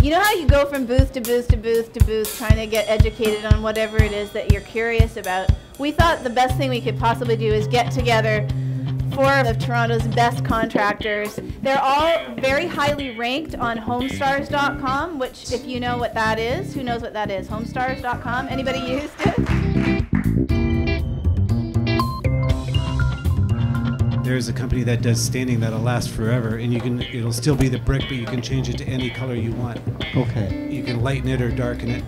You know how you go from booth to booth to booth to booth trying to get educated on whatever it is that you're curious about? We thought the best thing we could possibly do is get together 4 of Toronto's best contractors. They're all very highly ranked on HomeStars.com, which, if you know what that is, who knows what that is? HomeStars.com? Anybody used it? There's a company that does staining that'll last forever, and it'll still be the brick, but you can change it to any color you want. Okay. You can lighten it or darken it.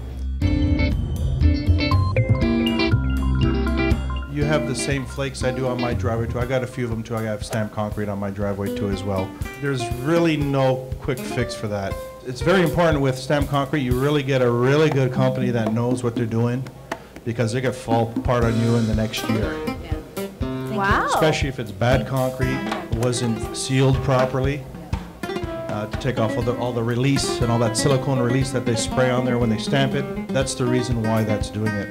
You have the same flakes I do on my driveway too. I got a few of them too. I have stamped concrete on my driveway too as well. There's really no quick fix for that. It's very important with stamped concrete, you really get a really good company that knows what they're doing, because they could fall apart on you in the next year. Wow. Especially if it's bad concrete, wasn't sealed properly, to take off all the release and all that silicone release that they spray on there when they stamp it. That's the reason why that's doing it.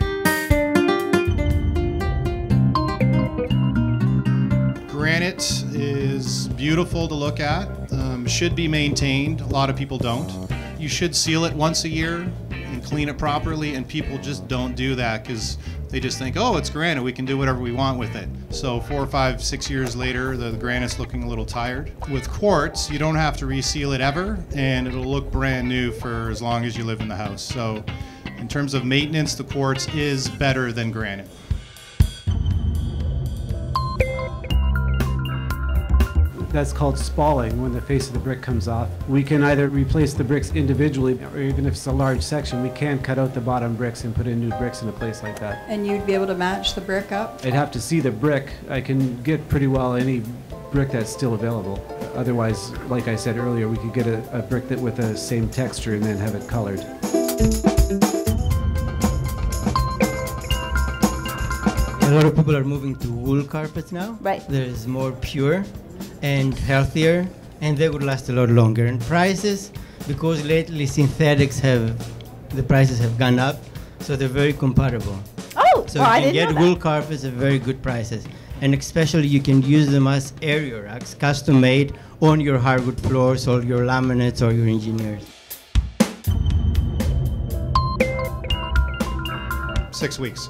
Granite is beautiful to look at, should be maintained. A lot of people don't. You should seal it once a year and clean it properly, and people just don't do that because they just think, oh, it's granite, we can do whatever we want with it. So 4, 5, 6 years later, the granite's looking a little tired. With quartz, you don't have to reseal it ever, and it'll look brand new for as long as you live in the house. So in terms of maintenance, the quartz is better than granite. That's called spalling, when the face of the brick comes off. We can either replace the bricks individually, or even if it's a large section, we can cut out the bottom bricks and put in new bricks in a place like that. And you'd be able to match the brick up? I'd have to see the brick. I can get pretty well any brick that's still available. Otherwise, like I said earlier, we could get a brick that with the same texture and then have it colored. A lot of people are moving to wool carpets now. Right. There's more pure and healthier, and they would last a lot longer. And prices, because lately synthetics the prices have gone up, so they're very comparable. Oh, so well, you can I didn't get know wool that. carpets at very good prices. And especially you can use them as area racks, custom made on your hardwood floors or your laminates or your engineers. 6 weeks.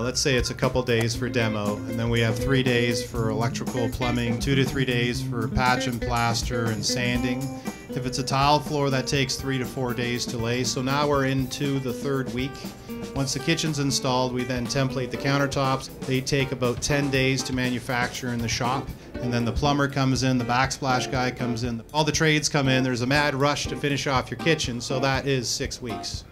Let's say it's a couple days for demo, and then we have 3 days for electrical, plumbing, 2 to 3 days for patch and plaster and sanding. If it's a tile floor, that takes 3 to 4 days to lay. So now we're into the 3rd week. Once the kitchen's installed, we then template the countertops. They take about 10 days to manufacture in the shop. And then the plumber comes in, the backsplash guy comes in, all the trades come in. There's a mad rush to finish off your kitchen, so that is 6 weeks.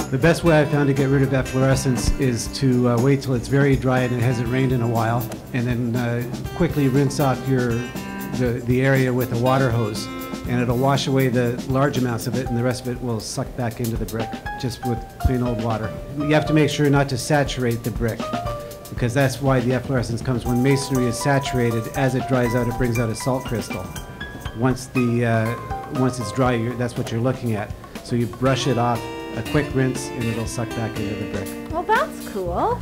The best way I found to get rid of efflorescence is to wait till it's very dry and it hasn't rained in a while, and then quickly rinse off the area with a water hose, and it'll wash away the large amounts of it, and the rest of it will suck back into the brick just with plain old water. You have to make sure not to saturate the brick, because that's why the efflorescence comes. When masonry is saturated, as it dries out, it brings out a salt crystal. Once it's dry, that's what you're looking at. So you brush it off, a quick rinse, and it'll suck back into the brick. Well, that's cool.